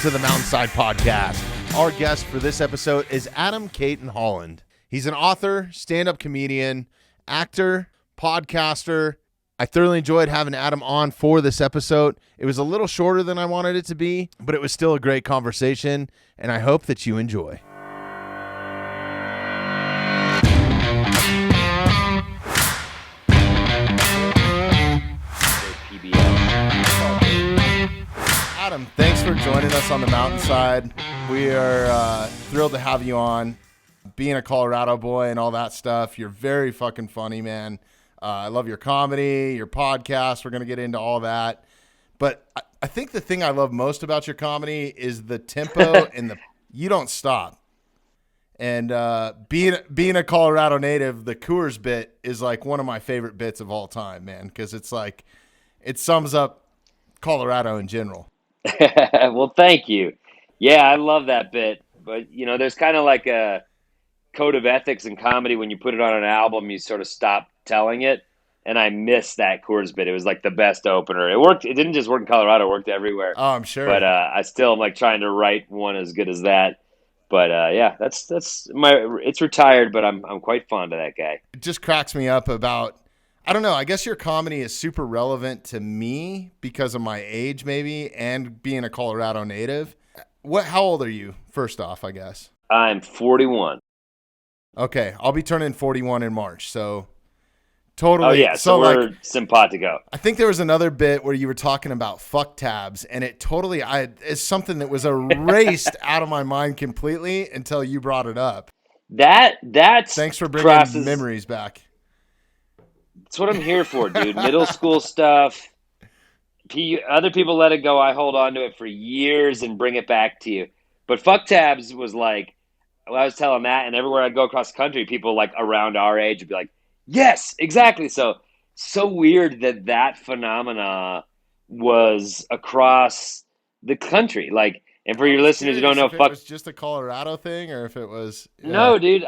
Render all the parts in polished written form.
to the Mountainside Podcast. Our guest for this episode is Cayton Holland. He's an author, stand-up comedian, actor, podcaster. I thoroughly enjoyed having Adam on for this episode. It was a little shorter than I wanted it to be, but it was still a great conversation, and I hope that you enjoy. Adam, thanks for joining us on the Mountainside. We are thrilled to have you on. Being a Colorado boy and all that stuff, you're very fucking funny, man. I love your comedy, your podcast. We're going to get into all that. But I think the thing I love most about your comedy is the tempo and you don't stop. And being a Colorado native, the Coors bit is like one of my favorite bits of all time, man, because it's like it sums up Colorado in general. Well, thank you. Yeah, I love that bit. But, you know, there's kind of like a code of ethics in comedy. When you put it on an album, you sort of stop telling it. And I miss that Coors bit. It was like the best opener. It worked. It didn't just work in Colorado. It worked everywhere. Oh, I'm sure. But I still am like trying to write one as good as that. But yeah, that's it's retired, but I'm quite fond of that guy. It just cracks me up about, I don't know, I guess your comedy is super relevant to me because of my age maybe and being a Colorado native. How old are you, first off, I guess? I'm 41. Okay, I'll be turning 41 in March, so totally. Oh, yeah, so we're like, simpatico. I think there was another bit where you were talking about fuck tabs, and it totally, it's something that was erased out of my mind completely until you brought it up. That's Thanks for bringing memories back. That's what I'm here for, dude. Middle school stuff. Other people let it go. I hold on to it for years and bring it back to you. But fuck tabs was like, well, I was telling that, and everywhere I'd go across the country, people like around our age would be like, yes, exactly. So weird that phenomena was across the country. Like, and for your listeners who don't know, if it was just a Colorado thing, or if it was No, dude.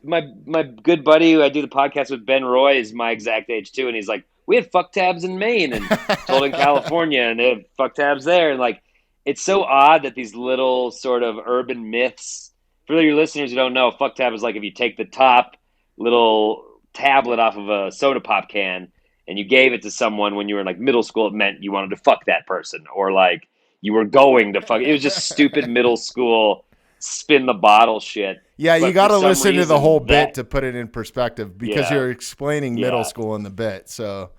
My good buddy who I do the podcast with, Ben Roy, is my exact age too, and he's like, we had fuck tabs in Maine and told in California, and they have fuck tabs there, and like, it's so odd that these little sort of urban myths. For your listeners who don't know, fuck tab is like if you take the top little tablet off of a soda pop can and you gave it to someone when you were in like middle school, it meant you wanted to fuck that person, or like you were going to fuck. It was just stupid middle school spin the bottle shit. Yeah, you got to listen to the whole bit to put it in perspective, because you're explaining middle school in the bit. So,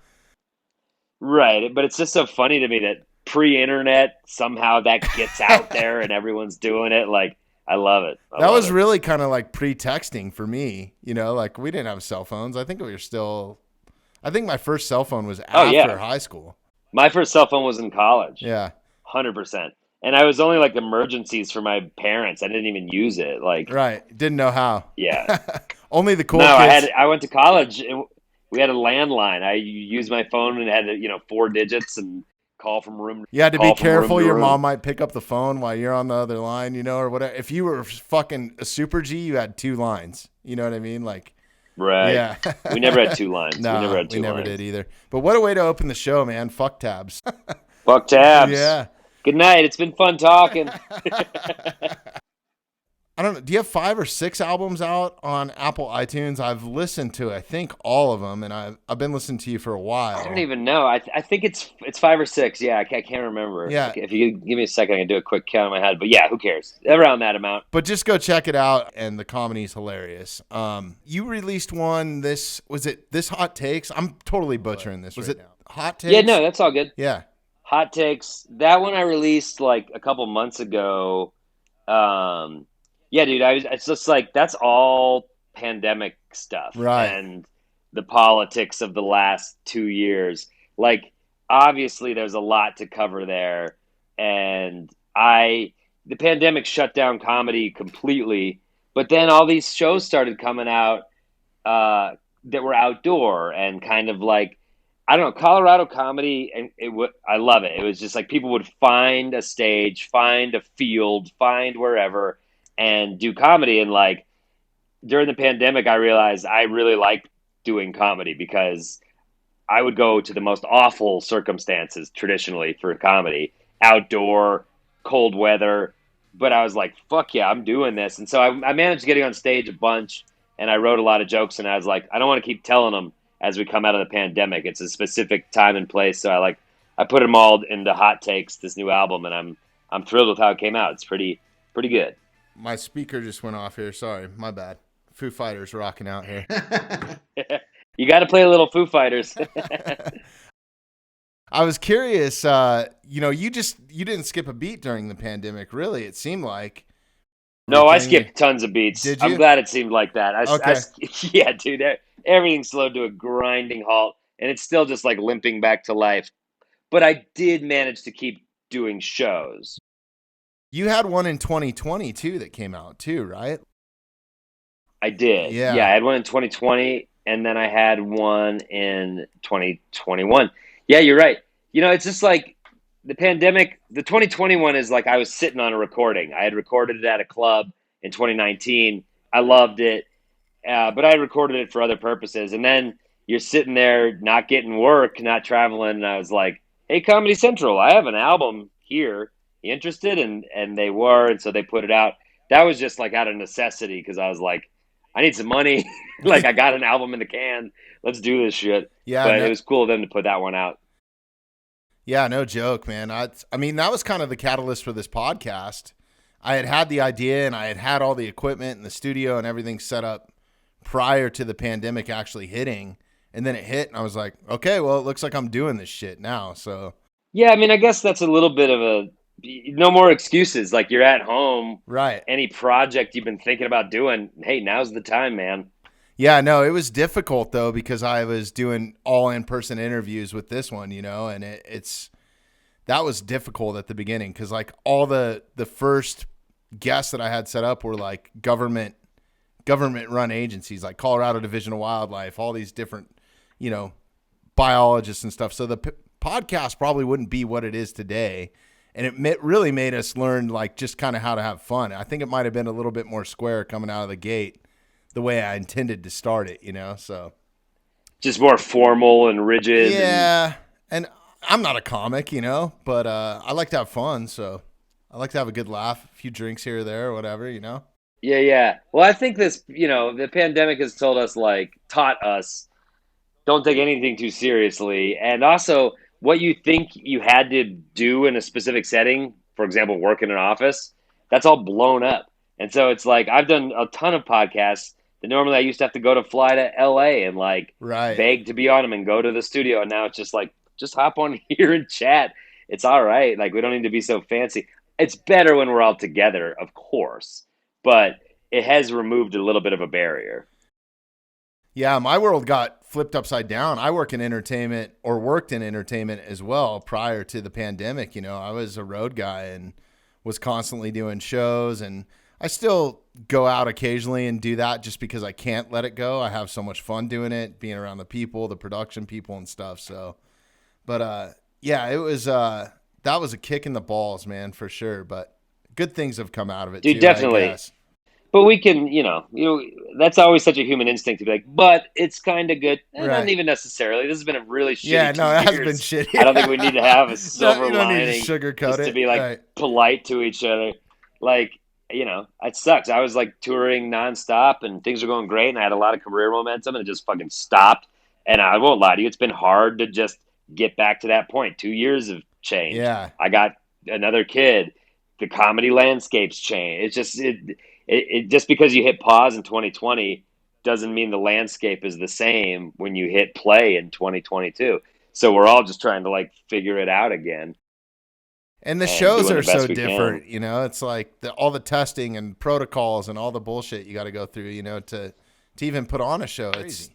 right, but it's just so funny to me that pre-internet somehow that gets out there and everyone's doing it. Like, I love it. That was really kind of like pre-texting for me. You know, like we didn't have cell phones. I think my first cell phone was after high school. My first cell phone was in college. Yeah, 100%. And I was only like emergencies for my parents. I didn't even use it. Like, right. Didn't know how. Yeah. Only the cool kids. I went to college and we had a landline. I used my phone and had 4 digits and call from room. You had to be careful. Your mom might pick up the phone while you're on the other line, or whatever. If you were fucking a super G, you had 2 lines. You know what I mean? Like, right. Yeah. We never had 2 lines. No, we never did either. But what a way to open the show, man. Fuck tabs. Fuck tabs. Yeah. Good night. It's been fun talking. I don't know. Do you have 5 or 6 albums out on Apple iTunes? I've listened to, I think, all of them, and I've been listening to you for a while. I don't even know. I think it's 5 or 6. Yeah, I can't remember. Yeah. If you give me a second, I can do a quick count in my head. But yeah, who cares? Around that amount. But just go check it out, and the comedy's hilarious. You released one. Was it This Hot Takes? I'm totally butchering this. Was it Hot Takes? Yeah, no, that's all good. Yeah. Hot Takes. That one I released like a couple months ago. Yeah, dude, it's just like, that's all pandemic stuff. Right. And the politics of the last 2 years. Like, obviously there's a lot to cover there. And the pandemic shut down comedy completely, but then all these shows started coming out that were outdoor and kind of like, I don't know, Colorado comedy, and I love it. It was just like people would find a stage, find a field, find wherever, and do comedy. And like during the pandemic, I realized I really liked doing comedy because I would go to the most awful circumstances traditionally for comedy, outdoor, cold weather, but I was like, fuck yeah, I'm doing this. And so I managed getting on stage a bunch, and I wrote a lot of jokes, and I was like, I don't want to keep telling them as we come out of the pandemic. It's a specific time and place. So I put them all into Hot Takes, this new album, and I'm thrilled with how it came out. It's pretty good. My speaker just went off here. Sorry, my bad. Foo Fighters rocking out here. You got to play a little Foo Fighters. I was curious, you didn't skip a beat during the pandemic, really, it seemed like. No, I skipped tons of beats. Did you? I'm glad it seemed like that. Okay. Yeah, dude, everything slowed to a grinding halt, and it's still just like limping back to life. But I did manage to keep doing shows. You had one in 2020 too that came out too, right? I did. Yeah. I had one in 2020, and then I had one in 2021. Yeah, you're right. It's just like the pandemic. The 2021 is like I was sitting on a recording. I had recorded it at a club in 2019. I loved it, but I had recorded it for other purposes. And then you're sitting there not getting work, not traveling. And I was like, hey, Comedy Central, I have an album here. You interested? And they were. And so they put it out. That was just like out of necessity because I was like, I need some money. Like I got an album in the can. Let's do this shit. Yeah, but it was cool of them to put that one out. Yeah, no joke, man. I mean, that was kind of the catalyst for this podcast. I had the idea and I had all the equipment and the studio and everything set up prior to the pandemic actually hitting. And then it hit and I was like, okay, well, it looks like I'm doing this shit now. So yeah, I mean, I guess that's a little bit of no more excuses. Like you're at home, right? Any project you've been thinking about doing, hey, now's the time, man. Yeah, no, it was difficult though because I was doing all in-person interviews with this one, and that was difficult at the beginning because like all the first guests that I had set up were like government run agencies like Colorado Division of Wildlife, all these different, biologists and stuff. So the podcast probably wouldn't be what it is today. And it really made us learn like just kind of how to have fun. I think it might have been a little bit more square coming out of the gate the way I intended to start it, so. Just more formal and rigid. Yeah, and I'm not a comic, but I like to have fun, so I like to have a good laugh, a few drinks here or there or whatever, Yeah. Well, I think this, the pandemic has taught us, don't take anything too seriously. And also what you think you had to do in a specific setting, for example, work in an office, that's all blown up. And so it's like, I've done a ton of podcasts that normally I used to have to fly to LA and right. beg to be on them and go to the studio. And now it's just like, just hop on here and chat. It's all right. Like we don't need to be so fancy. It's better when we're all together, of course, but it has removed a little bit of a barrier. Yeah, my world got flipped upside down. I worked in entertainment as well prior to the pandemic. I was a road guy and was constantly doing shows, and I still go out occasionally and do that just because I can't let it go. I have so much fun doing it, being around the people, the production people and stuff. So, but yeah, it was that was a kick in the balls, man, for sure. But good things have come out of it, dude, too, definitely. I guess. But we can, that's always such a human instinct to be like, but it's kind of good. Right. Not even necessarily. This has been a really shitty Yeah, no, it has years. been shitty. I don't think we need to have a silver you don't lining need to sugarcoat just it. to be polite to each other. It sucks. I was touring nonstop and things were going great and I had a lot of career momentum and it just fucking stopped. And I won't lie to you, it's been hard to just get back to that point. 2 years have changed. Yeah. I got another kid. The comedy landscape's changed. It's just it just because you hit pause in 2020 doesn't mean the landscape is the same when you hit play in 2022. So we're all just trying to figure it out again. And the shows are so different, it's like all the testing and protocols and all the bullshit you got to go through, to even put on a show. It's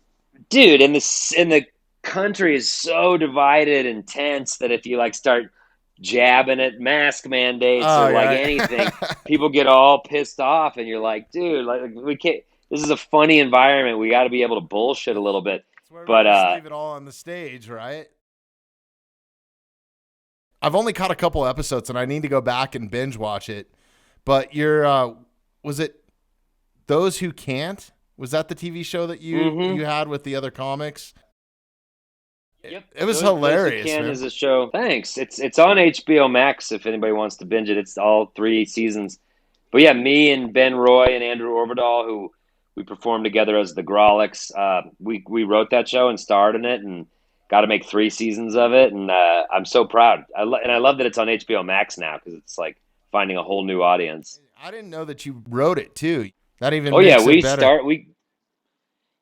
dude, and the country is so divided and tense that if you start jabbing at mask mandates anything, people get all pissed off, and you're like, dude, we can't. This is a funny environment. We got to be able to bullshit a little bit. But leave it all on the stage, right? I've only caught a couple episodes, and I need to go back and binge watch it. But was it Those Who Can't? Was that the TV show that you had with the other comics? Yep, It was those who hilarious, can man. is a show. Thanks. It's on HBO Max if anybody wants to binge it. It's all 3 seasons. But yeah, me and Ben Roy and Andrew Orvidal, who we performed together as the Grolics, we wrote that show and starred in it, and got to make 3 seasons of it. And I'm so proud. And I love that it's on HBO Max now because it's like finding a whole new audience. I didn't know that you wrote it too. That even Oh yeah, makes it better.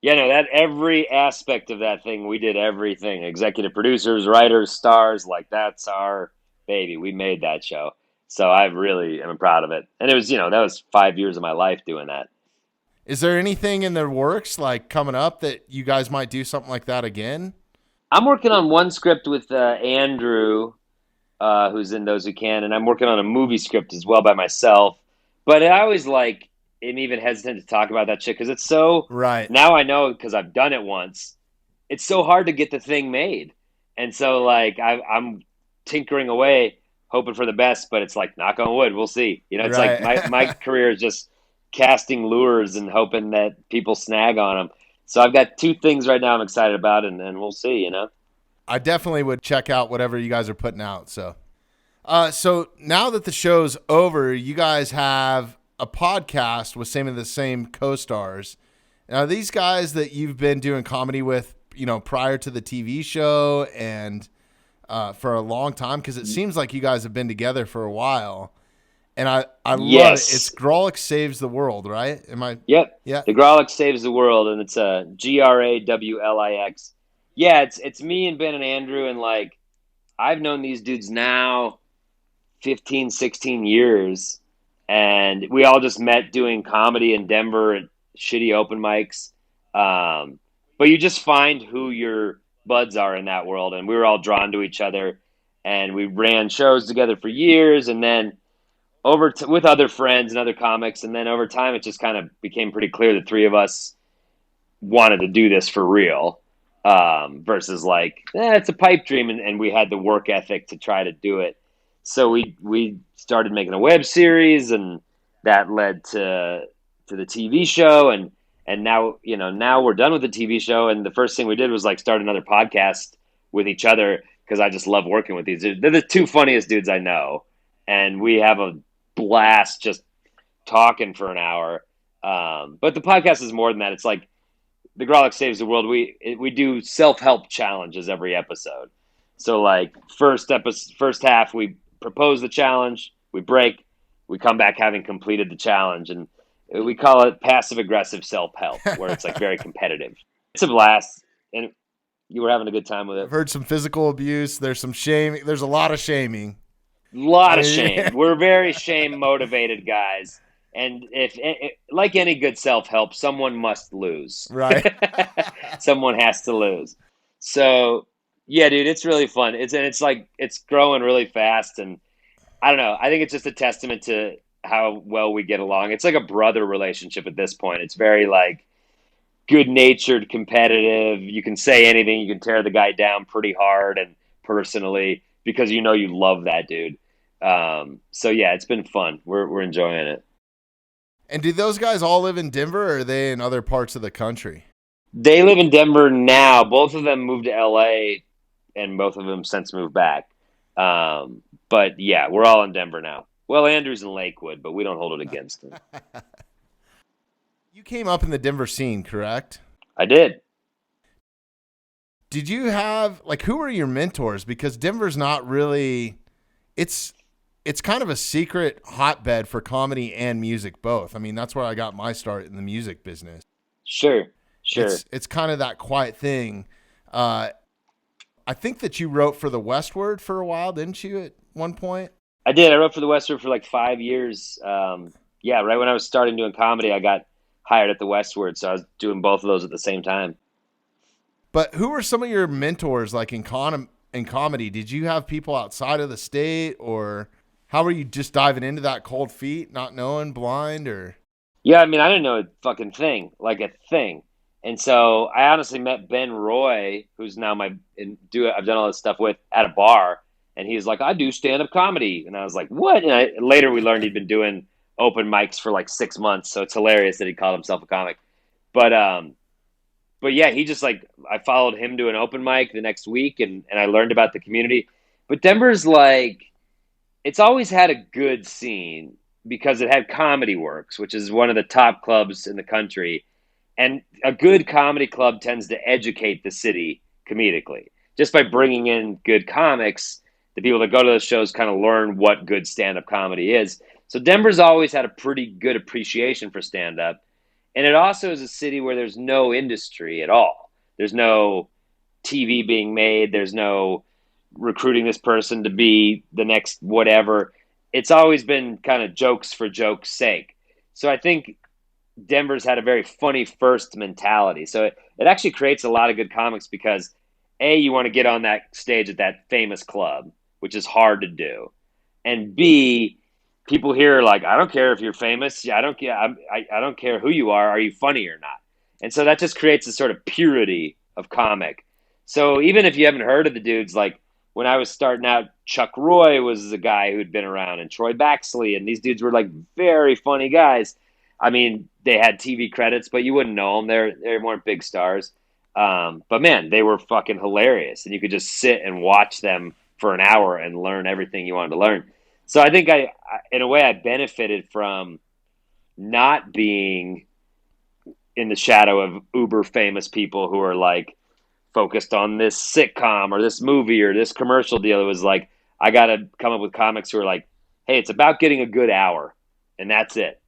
Yeah, no, that every aspect of that thing, we did everything. Executive producers, writers, stars, like that's our baby. We made that show. So I really am proud of it. And it was, that was 5 years of my life doing that. Is there anything in the works like coming up that you guys might do something like that again? I'm working on one script with Andrew, who's in Those Who Can, and I'm working on a movie script as well by myself. But I always am even hesitant to talk about that shit because it's so, Right. now I know because I've done it once. It's so hard to get the thing made. And so I'm tinkering away, hoping for the best, but it's like knock on wood, we'll see. It's like Right. my career is just casting lures and hoping that people snag on them. So I've got 2 things right now I'm excited about, and we'll see. I definitely would check out whatever you guys are putting out. So now that the show's over, you guys have a podcast with some of the same co-stars. Now, these guys that you've been doing comedy with, prior to the TV show and for a long time, because it seems like you guys have been together for a while. And I love it. It's Yes. Grolic Saves the World, right? Am I? Yep. Yeah. The Grolix Saves the World, and it's a Grawlix. Yeah, it's me and Ben and Andrew, and I've known these dudes now 15, 16 years, and we all just met doing comedy in Denver at shitty open mics. But you just find who your buds are in that world, and we were all drawn to each other, and we ran shows together for years, and then with other friends and other comics, and then over time it just kind of became pretty clear the three of us wanted to do this for real, versus it's a pipe dream, and we had the work ethic to try to do it. So we started making a web series, and that led to the TV show, and now we're done with the TV show, and the first thing we did was start another podcast with each other because I just love working with these. They're the 2 funniest dudes I know, and we have a blast just talking for an hour. But the podcast is more than that. It's like the Grolic Saves the World. We do self-help challenges every episode. So first half we propose the challenge, we break, we come back having completed the challenge, and we call it passive aggressive self-help, where it's very competitive. It's a blast, and you were having a good time with it. I've heard some physical abuse. There's some shaming. There's a lot of shaming. A lot of shame. We're very shame motivated guys. And if like any good self-help, someone must lose. Right. Someone has to lose. So, yeah, dude, it's really fun. It's growing really fast, and I don't know. I think it's just a testament to how well we get along. It's like a brother relationship at this point. It's very good-natured, competitive. You can say anything. You can tear the guy down pretty hard and personally because you love that dude. So yeah, it's been fun. We're enjoying it. And do those guys all live in Denver, or are they in other parts of the country? They live in Denver now. Both of them moved to LA, and both of them since moved back. But yeah, we're all in Denver now. Well, Andrew's in Lakewood, but we don't hold it against him. You came up in the Denver scene, correct? I did. Did you have who were your mentors? Because Denver's not really, it's kind of a secret hotbed for comedy and music both. I mean, that's where I got my start in the music business. Sure. It's kind of that quiet thing. I think that you wrote for the Westward for a while, didn't you, at one point? I did. I wrote for the Westward for 5 years. Yeah, right when I was starting doing comedy, I got hired at the Westward, so I was doing both of those at the same time. But who were some of your mentors in comedy? Did you have people outside of the state, or how were you just diving into that cold feet, not knowing, blind, or? Yeah, I mean, I didn't know a fucking thing, a thing. And so I honestly met Ben Roy, who's now I've done all this stuff with, at a bar, and he's like, I do stand-up comedy. And I was like, what? And later we learned he'd been doing open mics for 6 months, so it's hilarious that he called himself a comic. But but yeah, he just like I followed him to an open mic the next week, and I learned about the community. But Denver's like it's always had a good scene because it had Comedy Works, which is one of the top clubs in the country, and a good comedy club tends to educate the city comedically just by bringing in good comics. The people that go to those shows kind of learn what good stand-up comedy is. So Denver's always had a pretty good appreciation for stand-up, and it also is a city where there's no industry at all. There's no TV being made. There's no recruiting this person to be the next whatever. It's always been kind of jokes for jokes' sake. So I think Denver's had a very funny first mentality. So it actually creates a lot of good comics because A, you want to get on that stage at that famous club, which is hard to do. And B, people here are like, I don't care if you're famous. Yeah, I don't care. I don't care who you are. Are you funny or not? And so that just creates a sort of purity of comic. So even if you haven't heard of the dudes, like when I was starting out, Chuck Roy was a guy who'd been around, and Troy Baxley, and these dudes were like very funny guys. I mean, they had TV credits, but you wouldn't know them. They weren't big stars. But man, they were fucking hilarious, and you could just sit and watch them for an hour and learn everything you wanted to learn. So I think in a way, I benefited from not being in the shadow of uber famous people who are like focused on this sitcom or this movie or this commercial deal. It was like I got to come up with comics who are like, hey, it's about getting a good hour, and that's it.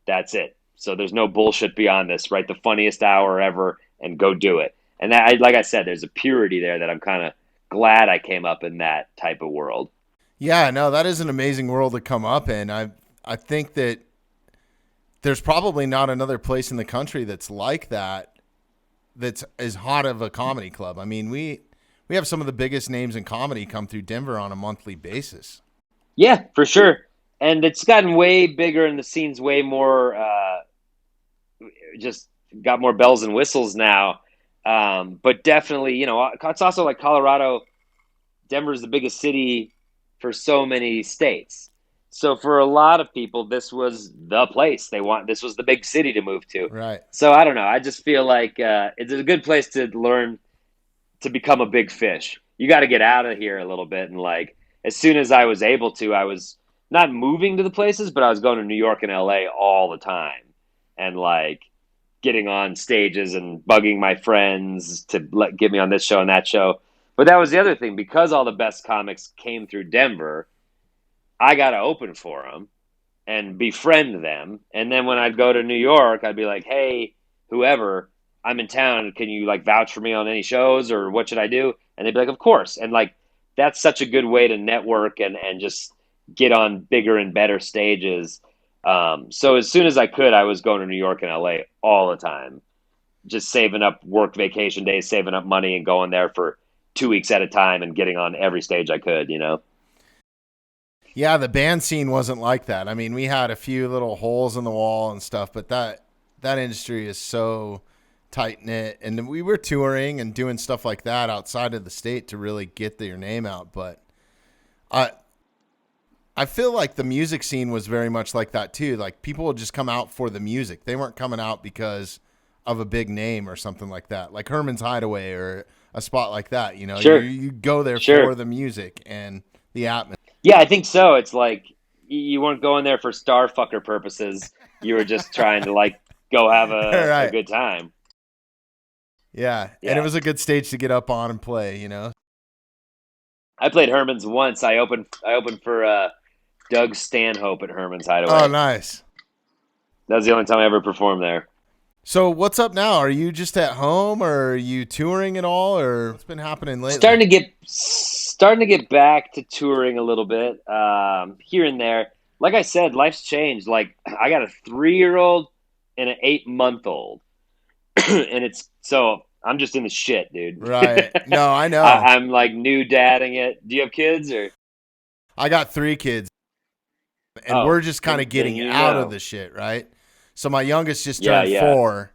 That's it. So there's no bullshit beyond this. Write the funniest hour ever and go do it. And that, like I said, there's a purity there that I'm kind of glad I came up in that type of world. Yeah, no, that is an amazing world to come up in. I think that there's probably not another place in the country that's like that, that's as hot of a comedy club. I mean, we have some of the biggest names in comedy come through Denver on a monthly basis. Yeah, for sure. And it's gotten way bigger, and the scene's way more just got more bells and whistles now. But definitely, it's also like Colorado. Denver's the biggest city for so many states. So for a lot of people, this was the place they want. This was the big city to move to. Right. So I don't know. I just feel like it's a good place to learn to become a big fish. You got to get out of here a little bit. And like, as soon as I was able to, I was not moving to the places, but I was going to New York and LA all the time, and like getting on stages and bugging my friends to get me on this show and that show. But that was the other thing, because all the best comics came through Denver, I got to open for them and befriend them. And then when I'd go to New York, I'd be like, hey, whoever, I'm in town. Can you like vouch for me on any shows, or what should I do? And they'd be like, of course. And like, that's such a good way to network and just get on bigger and better stages. So as soon as I could, I was going to New York and LA all the time, just saving up work vacation days, saving up money and going there for 2 weeks at a time and getting on every stage I could, Yeah, the band scene wasn't like that. I mean, we had a few little holes in the wall and stuff, but that industry is so tight-knit. And we were touring and doing stuff like that outside of the state to really get your name out. But I feel like the music scene was very much like that too. Like, people would just come out for the music. They weren't coming out because of a big name or something like that, like Herman's Hideaway or a spot like that. Sure. You go there Sure. for the music and the atmosphere. Yeah, I think so. It's like you weren't going there for star fucker purposes. You were just trying to like go have Right. a good time. Yeah, and it was a good stage to get up on and play. I played Herman's once. I opened for Doug Stanhope at Herman's Hideaway. Oh, nice. That was the only time I ever performed there. So what's up now? Are you just at home, or are you touring at all, or what's been happening lately? Starting to get back to touring a little bit, here and there. Like I said, life's changed. Like, I got a 3-year-old and an 8-month-old, and so I'm just in the shit, dude. Right? No, I know. I'm like new dadding it. Do you have kids, or? I got 3 kids, and we're just kind of getting out of the shit, right? So my youngest just turned 4,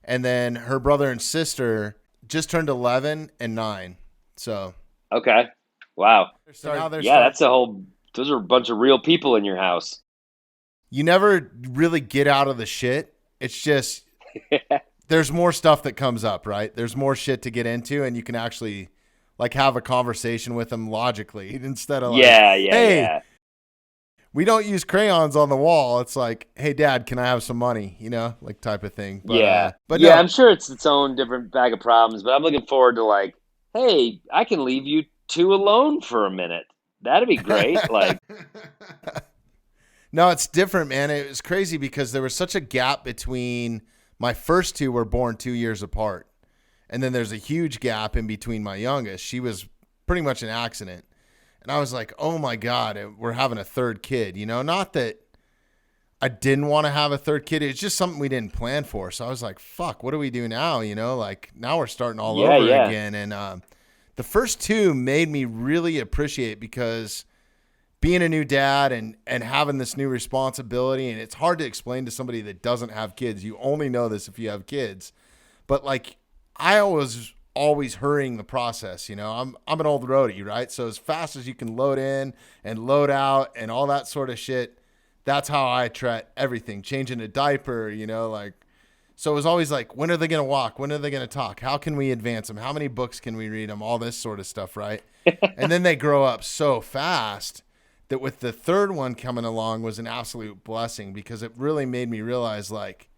and then her brother and sister just turned 11 and 9. So okay, wow. That's those are a bunch of real people in your house. You never really get out of the shit. It's just there's more stuff that comes up, right? There's more shit to get into, and you can actually like have a conversation with them logically instead of like, hey, we don't use crayons on the wall. It's like, hey, Dad, can I have some money? You know, like type of thing. But no. I'm sure it's its own different bag of problems, but I'm looking forward to like, hey, I can leave you two alone for a minute. That'd be great. Like, no, it's different, man. It was crazy because there was such a gap between my first two were born 2 years apart. And then there's a huge gap in between my youngest. She was pretty much an accident. And I was like, oh my God, we're having a third kid. You know, not that I didn't want to have a third kid. It's just something we didn't plan for. So I was like, fuck, what do we do now? You know, like now we're starting all over again. And the first two made me really appreciate because being a new dad and having this new responsibility, and it's hard to explain to somebody that doesn't have kids. You only know this if you have kids. But like I was always hurrying the process. You know, I'm an old roadie, right? So as fast as you can load in and load out and all that sort of shit, that's how I treat everything. Changing a diaper, you know, like, so it was always like, when are they going to walk? When are they going to talk? How can we advance them? How many books can we read them? All this sort of stuff, right? And then they grow up so fast that with the third one coming along was an absolute blessing because it really made me realize like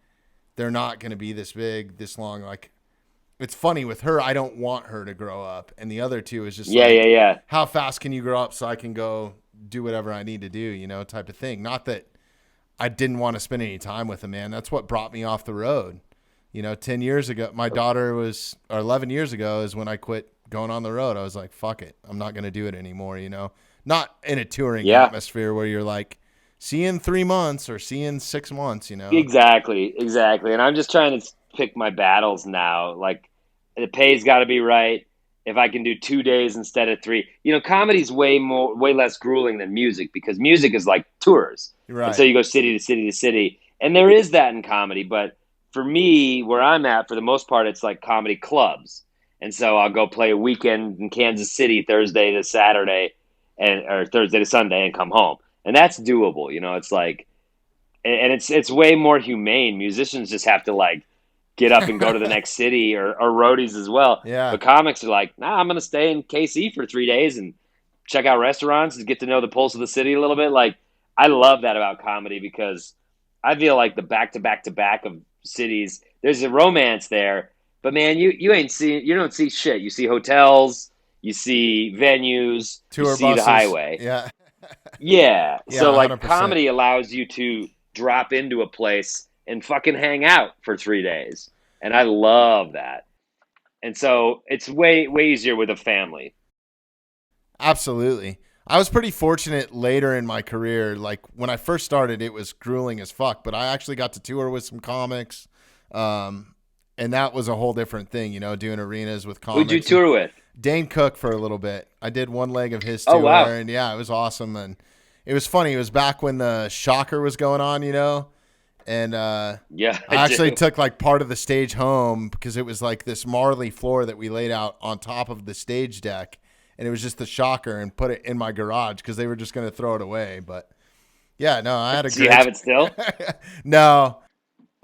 they're not going to be this big, this long. Like it's funny with her, I don't want her to grow up. And the other two is just how fast can you grow up so I can go do whatever I need to do, you know, type of thing. Not that I didn't want to spend any time with them, man. That's what brought me off the road. You know, 10 years ago, my daughter was, or 11 years ago is when I quit going on the road. I was like, fuck it. I'm not going to do it anymore, you know, not in a touring atmosphere where you're like, see you in 3 months or see you in 6 months, you know? Exactly. And I'm just trying to pick my battles now. Like the pay's got to be right. If I can do 2 days instead of 3, you know, comedy's way less grueling than music because music is like tours. Right. And so you go city to city to city. And there is that in comedy. But for me, where I'm at, for the most part, it's like comedy clubs. And so I'll go play a weekend in Kansas City, Thursday to Saturday or Thursday to Sunday and come home. And that's doable. You know, it's like, and it's way more humane. Musicians just have to like, get up and go to the next city or roadies as well. Yeah. But comics are like, nah, I'm going to stay in KC for 3 days and check out restaurants and get to know the pulse of the city a little bit. Like, I love that about comedy because I feel like the back of cities, there's a romance there, but man, you don't see shit. You see hotels, you see venues, tour you see buses. the highway. Yeah. Yeah. So like 100%. Comedy allows you to drop into a place and fucking hang out for 3 days. And I love that. And so it's way easier with a family. Absolutely. I was pretty fortunate later in my career. Like when I first started, it was grueling as fuck, but I actually got to tour with some comics. And that was a whole different thing, you know, doing arenas with comics. Who'd you tour with? Dane Cook for a little bit. I did one leg of his tour. Oh, wow. And yeah, it was awesome. And it was funny. It was back when the Shocker was going on, you know? And I actually took like part of the stage home because it was like this marley floor that we laid out on top of the stage deck. And it was just the Shocker and put it in my garage because they were just going to throw it away. But yeah, no, I had a Do you have it still? No.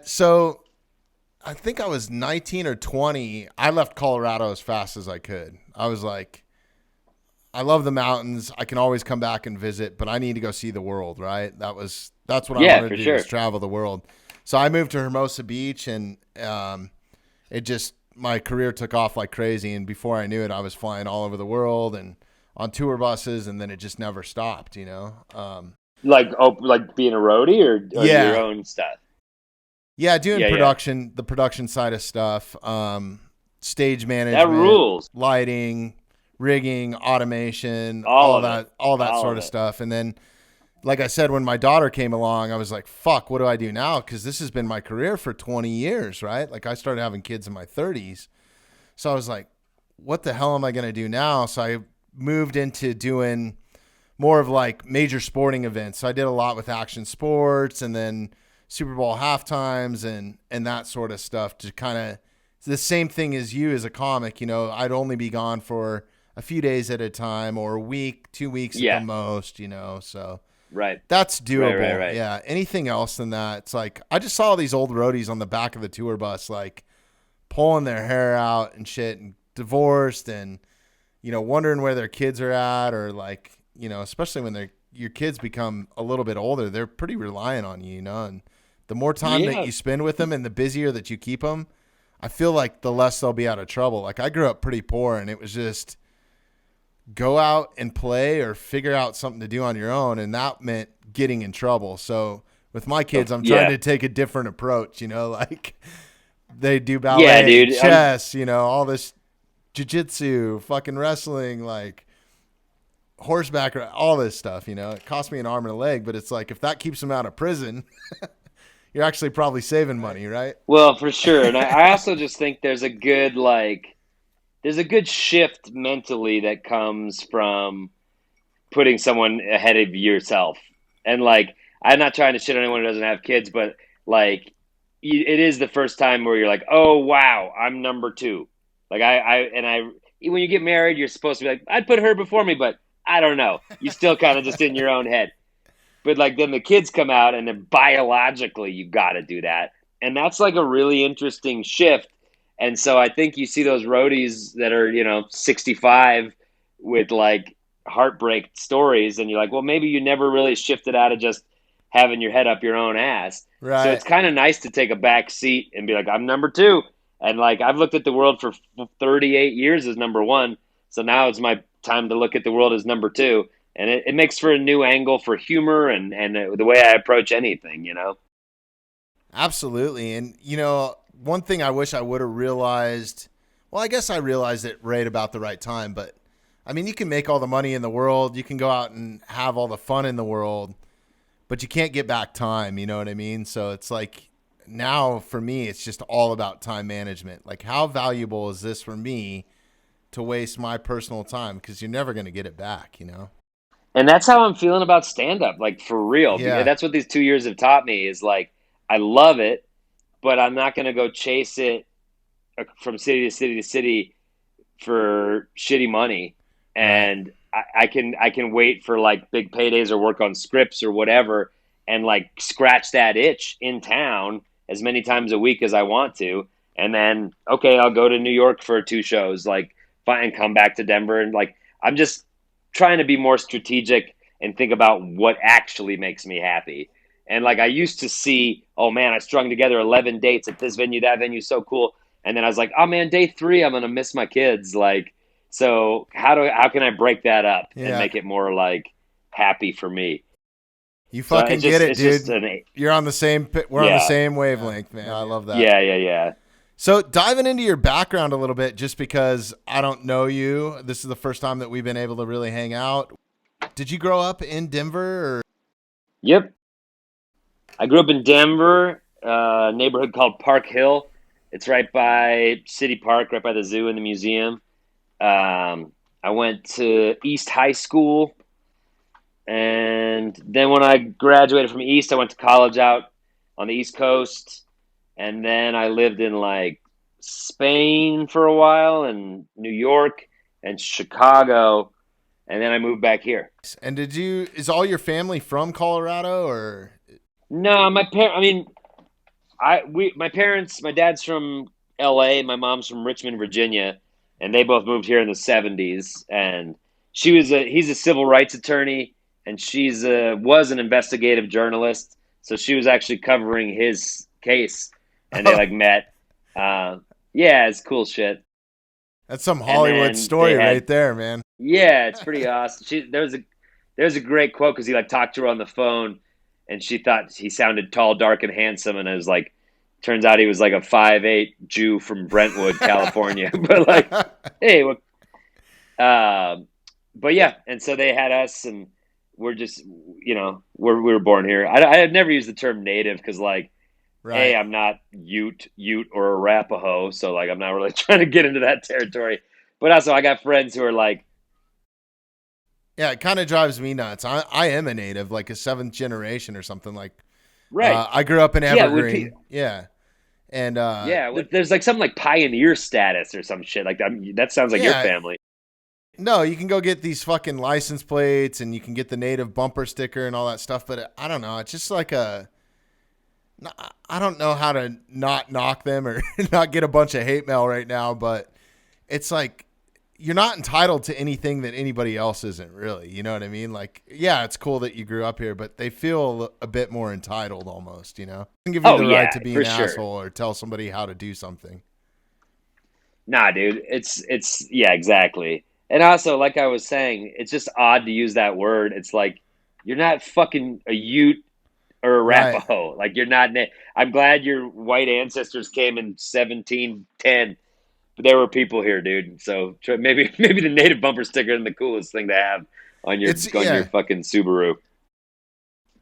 So I think I was 19 or 20. I left Colorado as fast as I could. I was like, I love the mountains. I can always come back and visit, but I need to go see the world, right? That's what I wanted to do, is travel the world. So I moved to Hermosa Beach, and my career took off like crazy. And before I knew it, I was flying all over the world and on tour buses, and then it just never stopped, you know? Like being a roadie or your own stuff? Yeah, doing production, the production side of stuff, stage management, that rules, lighting, rigging, automation, all that sort of stuff. And then, like I said, when my daughter came along, I was like, fuck, what do I do now? Because this has been my career for 20 years, right? Like I started having kids in my 30s. So I was like, what the hell am I going to do now? So I moved into doing more of like major sporting events. So I did a lot with action sports and then Super Bowl halftimes and that sort of stuff, to kind of the same thing as you as a comic. You know, I'd only be gone for a few days at a time or a week, 2 weeks at the most, you know, so that's doable. Right. Yeah. Anything else than that, it's like, I just saw these old roadies on the back of the tour bus, like pulling their hair out and shit and divorced and, wondering where their kids are at, or like, especially when your kids become a little bit older, they're pretty reliant on you, and the more time that you spend with them and the busier that you keep them, I feel like the less they'll be out of trouble. Like I grew up pretty poor, and it was just go out and play or figure out something to do on your own. And that meant getting in trouble. So with my kids, I'm trying to take a different approach, like they do ballet, chess, all this jiu-jitsu, fucking wrestling, like horseback, all this stuff, it cost me an arm and a leg, but it's like, if that keeps them out of prison, you're actually probably saving money, right? Well, for sure. And I also just think there's a good shift mentally that comes from putting someone ahead of yourself. And like, I'm not trying to shit on anyone who doesn't have kids, but like, it is the first time where you're like, oh wow, I'm number two. Like when you get married, you're supposed to be like, I'd put her before me, but I don't know. You still kind of just in your own head. But like then the kids come out, and then biologically you got to do that, and that's like a really interesting shift. And so I think you see those roadies that are 65 with like heartbreak stories, and you're like, well, maybe you never really shifted out of just having your head up your own ass. Right. So it's kind of nice to take a back seat and be like, I'm number two, and like I've looked at the world for 38 years as number one, so now it's my time to look at the world as number two. And it makes for a new angle for humor and the way I approach anything, Absolutely. And, one thing I wish I would have realized, well, I guess I realized it right about the right time, but I mean, you can make all the money in the world, you can go out and have all the fun in the world, but you can't get back time, you know what I mean? So it's like now for me, it's just all about time management. Like how valuable is this for me to waste my personal time? Because you're never going to get it back, And that's how I'm feeling about stand-up, like for real. Yeah. That's what these 2 years have taught me is like, I love it, but I'm not going to go chase it from city to city to city for shitty money. And I can wait for like big paydays or work on scripts or whatever and like scratch that itch in town as many times a week as I want to. And then, okay, I'll go to New York for 2 shows, like and come back to Denver. And like, I'm just trying to be more strategic and think about what actually makes me happy. And like I used to see, oh man, I strung together 11 dates at this venue, that venue, so cool. And then I was like, oh man, day 3, I'm going to miss my kids. Like, so how can I break that up and make it more like happy for me? You fucking get it, dude. You're on the same, we're on the same wavelength, man. I love that. Yeah. So diving into your background a little bit, just because I don't know you, this is the first time that we've been able to really hang out. Did you grow up in Denver? Or? Yep. I grew up in Denver, a neighborhood called Park Hill. It's right by City Park, right by the zoo and the museum. I went to East High School. And then when I graduated from East, I went to college out on the East Coast. And then I lived in like Spain for a while, and New York and Chicago, and then I moved back here. And is all your family from Colorado or? No, my parents, my dad's from LA, my mom's from Richmond, Virginia, and they both moved here in the 70s. And he's a civil rights attorney, and was an investigative journalist. So she was actually covering his case. And they like met. It's cool shit. That's some Hollywood story right there, man. Yeah, it's pretty awesome. There's a great quote because he like talked to her on the phone, and she thought he sounded tall, dark, and handsome, and it was like, turns out he was like a 5'8" Jew from Brentwood, California. But like, hey, but yeah, and so they had us, and we're just we were born here. I had never used the term native because like. Right. Hey, I'm not Ute or Arapaho, so like I'm not really trying to get into that territory. But also, I got friends who are like, yeah, it kind of drives me nuts. I am a native, like a 7th generation or something like. Right. I grew up in Evergreen. Yeah. And there's like some like pioneer status or some shit like that. That sounds like your family. No, you can go get these fucking license plates, and you can get the native bumper sticker and all that stuff. But I don't know. It's just like I don't know how to not knock them or not get a bunch of hate mail right now, but it's like you're not entitled to anything that anybody else isn't really. You know what I mean? Like, yeah, it's cool that you grew up here, but they feel a bit more entitled almost, you know? Can give you Oh the yeah, right to be for an sure. asshole or tell somebody how to do something. Nah, dude, it's yeah, exactly. And also, like I was saying, it's just odd to use that word. It's like you're not fucking a Ute or a Right. Arapaho. Like you're not. I'm glad your white ancestors came in 1710. But there were people here, dude. So maybe the native bumper sticker isn't the coolest thing to have It's, on your yeah. fucking Subaru.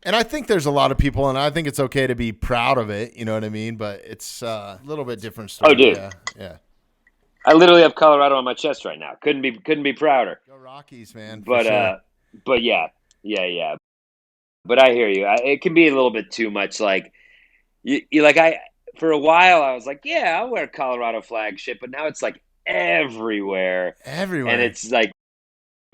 And I think there's a lot of people, and I think it's okay to be proud of it. You know what I mean? But it's a little bit different Oh, story. dude, Yeah. Yeah. I literally have Colorado on my chest right now. Couldn't be prouder. Go Rockies, man, for But sure. but yeah, yeah. But I hear you. It can be a little bit too much. Like you like I for a while I was like, yeah, I'll wear Colorado flag shit, but now it's like everywhere, and Everywhere. it's like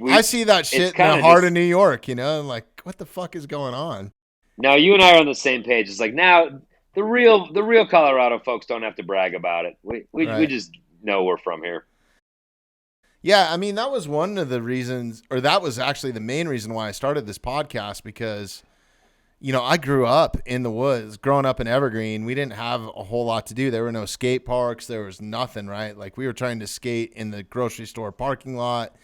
I we. see that It's shit in the kind of heart of just New York, you know? I'm like, what the fuck is going on? now you and I are on the same page. It's like now the real Colorado folks don't have to brag about it. We Right. just know we're from here. Yeah, I mean, that was one of the reasons, or that was actually the main reason why I started this podcast because, you know, I grew up in the woods, growing up in Evergreen. We didn't have a whole lot to do. There were no skate parks. There was nothing, right? Like, we were trying to skate in the grocery store parking lot,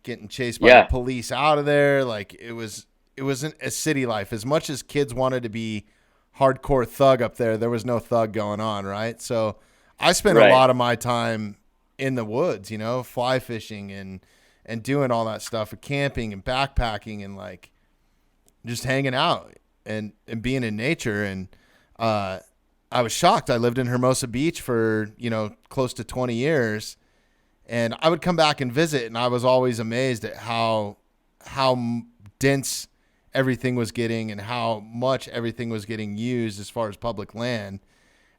getting chased by the Yeah, police out of there. Like, it wasn't a city life. As much as kids wanted to be hardcore thug up there, there was no thug going on, right? So I spent a right. lot of my time in the woods, you know, fly fishing and doing all that stuff, camping and backpacking and like just hanging out and being in nature. And uh, I was shocked. I lived in Hermosa Beach for, you know, close to 20 years, and I would come back and visit, and I was always amazed at how dense everything was getting and how much everything was getting used as far as public land.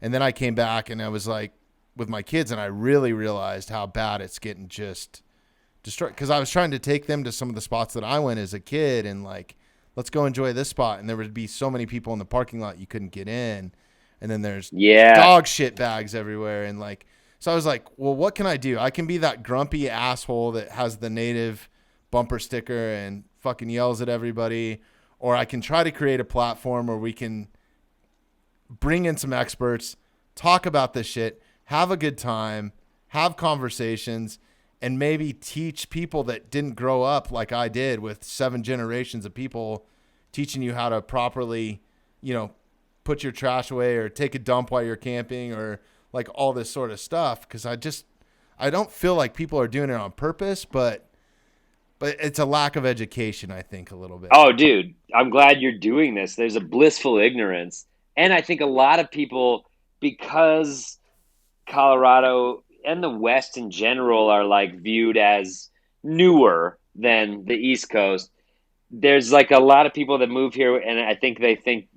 And then I came back and I was like with my kids, and I really realized how bad it's getting just destroyed. Because I was trying to take them to some of the spots that I went as a kid, and like, let's go enjoy this spot. And there would be so many people in the parking lot you couldn't get in, and then there's Yeah, dog shit bags everywhere, and like, so I was like, well, what can I do? I can be that grumpy asshole that has the native bumper sticker and fucking yells at everybody, or I can try to create a platform where we can bring in some experts, talk about this shit, have a good time, have conversations, and maybe teach people that didn't grow up like I did with 7 generations of people teaching you how to properly, you know, put your trash away or take a dump while you're camping or like all this sort of stuff. Cause I don't feel like people are doing it on purpose, but it's a lack of education, I think, a little bit. oh, dude, I'm glad you're doing this. There's a blissful ignorance. And I think a lot of people, because Colorado and the West in general are like viewed as newer than the East Coast, there's like a lot of people that move here, and I think they think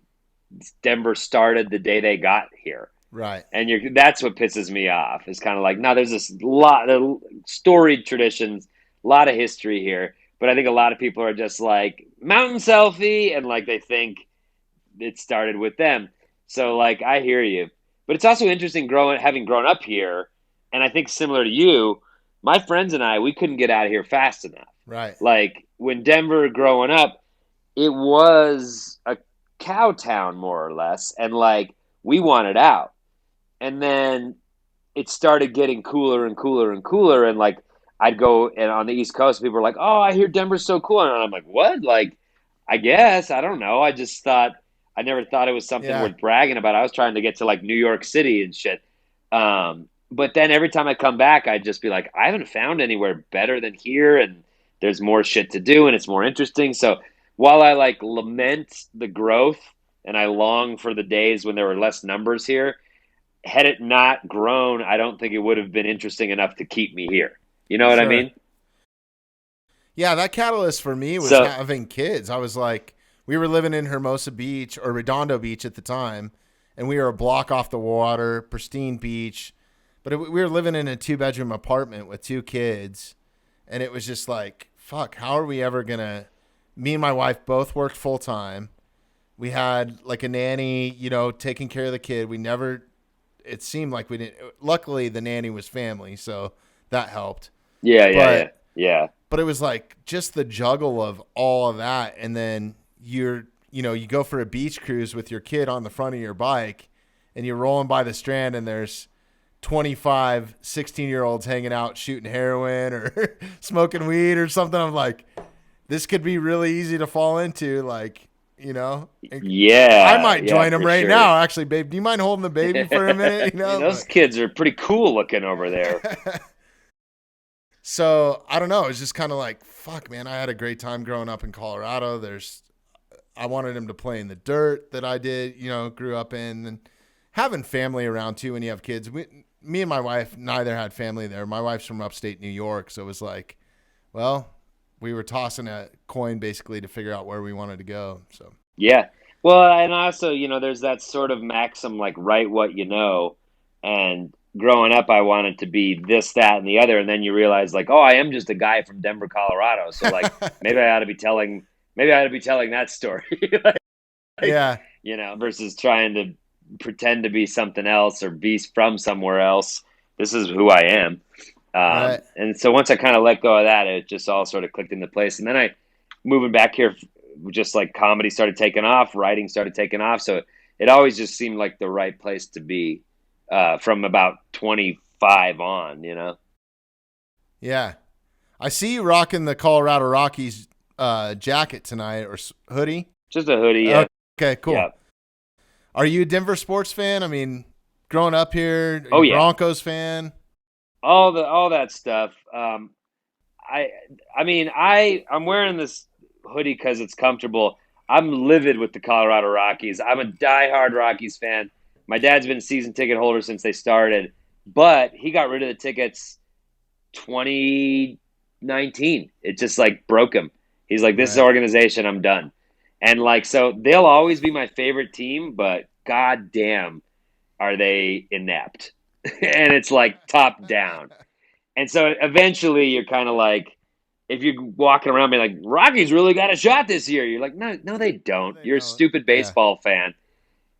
Denver started the day they got here. Right. And that's what pisses me off. It's kind of like, no, there's this lot of storied traditions, a lot of history here. But I think a lot of people are just like mountain selfie, and like they think it started with them. So like I hear you, but it's also interesting having grown up here, and I think similar to you, my friends and I, we couldn't get out of here fast enough. Right. Like when Denver growing up, it was a cow town more or less, and like we wanted out, and then it started getting cooler and cooler and cooler, and like I'd go and on the East Coast, people were like, "Oh, I hear Denver's so cool," and I'm like, "What?" Like, I guess I don't know. I never thought it was something Yeah. worth bragging about. I was trying to get to like New York City and shit. But then every time I come back, I'd just be like, I haven't found anywhere better than here, and there's more shit to do, and it's more interesting. So while I like lament the growth and I long for the days when there were less numbers here, had it not grown, I don't think it would have been interesting enough to keep me here. You know what I Sure. mean? Yeah, that catalyst for me was So having kids. I was like, we were living in Hermosa Beach or Redondo Beach at the time, and we were a block off the water, pristine beach. But we were living in a 2-bedroom apartment with 2 kids, and it was just like, fuck, how are we ever going to. Me and my wife both worked full time. We had like a nanny, taking care of the kid. It seemed like we didn't, luckily the nanny was family, so that helped. Yeah, yeah, yeah, But, yeah. but it was like just the juggle of all of that. And then you go for a beach cruise with your kid on the front of your bike and you're rolling by the strand and there's 25, 16-year-olds hanging out shooting heroin or smoking weed or something. I'm like, this could be really easy to fall into. Like, I Yeah, might yeah, join them for right sure. now. Actually, babe, do you mind holding the baby for a minute? Those kids are pretty cool looking over there. So I don't know. It's just kind of like, fuck, man. I had a great time growing up in Colorado. I wanted him to play in the dirt that I did, grew up in, and having family around too when you have kids. Me and my wife neither had family there. My wife's from upstate New York, so it was like, well, we were tossing a coin basically to figure out where we wanted to go. So Yeah. Well, and also, there's that sort of maxim like write what you know. And growing up, I wanted to be this, that, and the other. And then you realize like, oh, I am just a guy from Denver, Colorado. So like maybe I ought to be telling that story. Like, yeah, versus trying to pretend to be something else or be from somewhere else. This is who I am. right. And so once I kind of let go of that, it just all sort of clicked into place. And then moving back here, just like comedy started taking off, writing started taking off. So it always just seemed like the right place to be from about 25 on. Yeah, I see you rocking the Colorado Rockies jacket tonight or hoodie. Just a hoodie. Yeah. Okay, cool. Yeah. Are you a Denver sports fan? I mean, growing up here, Oh, yeah. Broncos fan? All that stuff. I'm wearing this hoodie because it's comfortable. I'm livid with the Colorado Rockies. I'm a diehard Rockies fan. My dad's been a season ticket holder since they started, but he got rid of the tickets 2019. It just like broke him. He's like, this Right. organization, I'm done. And like, so they'll always be my favorite team, but goddamn, are they inept? And it's like top down. And so eventually you're kind of like, if you're walking around being like, Rockies really got a shot this year, you're like, no, they don't. They You're a don't. stupid Yeah. baseball fan.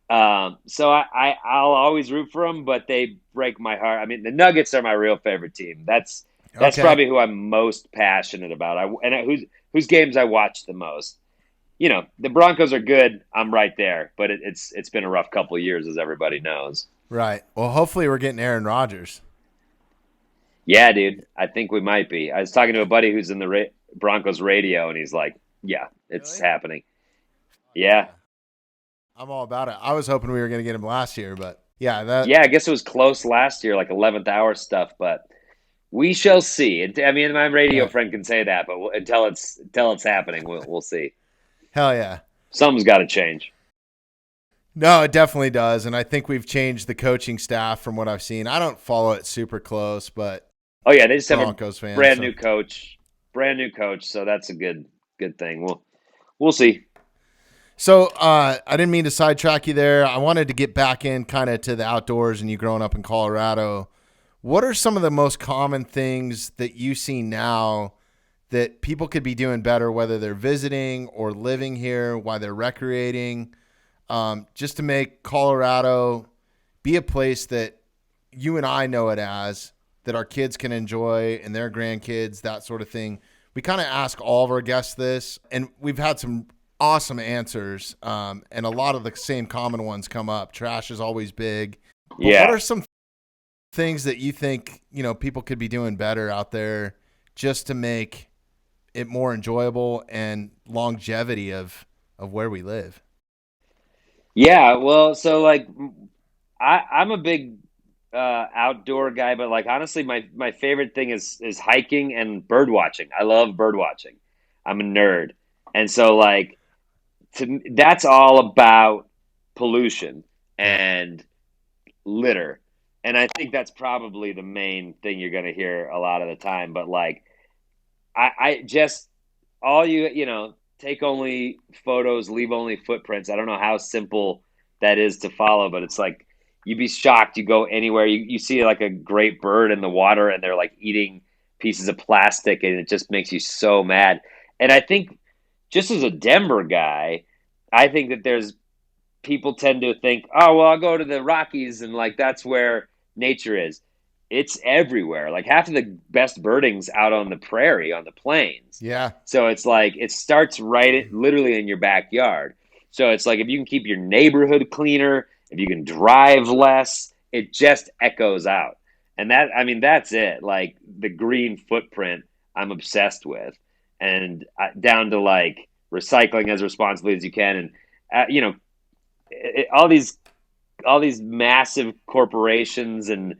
So I'll always root for them, but they break my heart. I mean, the Nuggets are my real favorite team. That's Okay. probably who I'm most passionate about. Whose games I watch the most. The Broncos are good. I'm right there, but it's been a rough couple of years, as everybody knows. Right. Well, hopefully we're getting Aaron Rodgers. Yeah, dude, I think we might be. I was talking to a buddy who's in the Broncos radio, and he's like, "Yeah, it's Really? happening." Yeah, I'm all about it. I was hoping we were going to get him last year, but yeah, yeah. I guess it was close last year, like 11th hour stuff, but we shall see. I mean, my radio right. friend can say that, but until it's happening, we'll see. Hell yeah. Something's got to change. No, it definitely does. And I think we've changed the coaching staff from what I've seen. I don't follow it super close, but Oh yeah, they just have Broncos a fan. brand new coach, so that's a good thing. We'll see. So I didn't mean to sidetrack you there. I wanted to get back in kind of to the outdoors and you growing up in Colorado. What are some of the most common things that you see now that people could be doing better, whether they're visiting or living here, while they're recreating, just to make Colorado be a place that you and I know it as, that our kids can enjoy and their grandkids, that sort of thing. We kind of ask all of our guests this, and we've had some awesome answers, and a lot of the same common ones come up. Trash is always big. But Yeah. what are some things that you think, people could be doing better out there just to make it more enjoyable and longevity of where we live? Yeah, well, so like I'm a big outdoor guy, but like honestly, my favorite thing is hiking and bird watching. I love bird watching. I'm a nerd, and so like that's all about pollution Yeah. and litter, and I think that's probably the main thing you're going to hear a lot of the time. But like I just all take only photos, leave only footprints. I don't know how simple that is to follow, but it's like you'd be shocked. You go anywhere, you see like a great bird in the water, and they're like eating pieces of plastic, and it just makes you so mad. And I think just as a Denver guy, I think that there's people tend to think, oh, well, I'll go to the Rockies and like that's where nature is. It's everywhere. Like half of the best birding's out on the prairie, on the plains. Yeah. So it's like it starts literally in your backyard. So it's like if you can keep your neighborhood cleaner, if you can drive less, it just echoes out. And that, I mean, that's it. Like the green footprint, I'm obsessed with, and down to like recycling as responsibly as you can, and you know, all these massive corporations and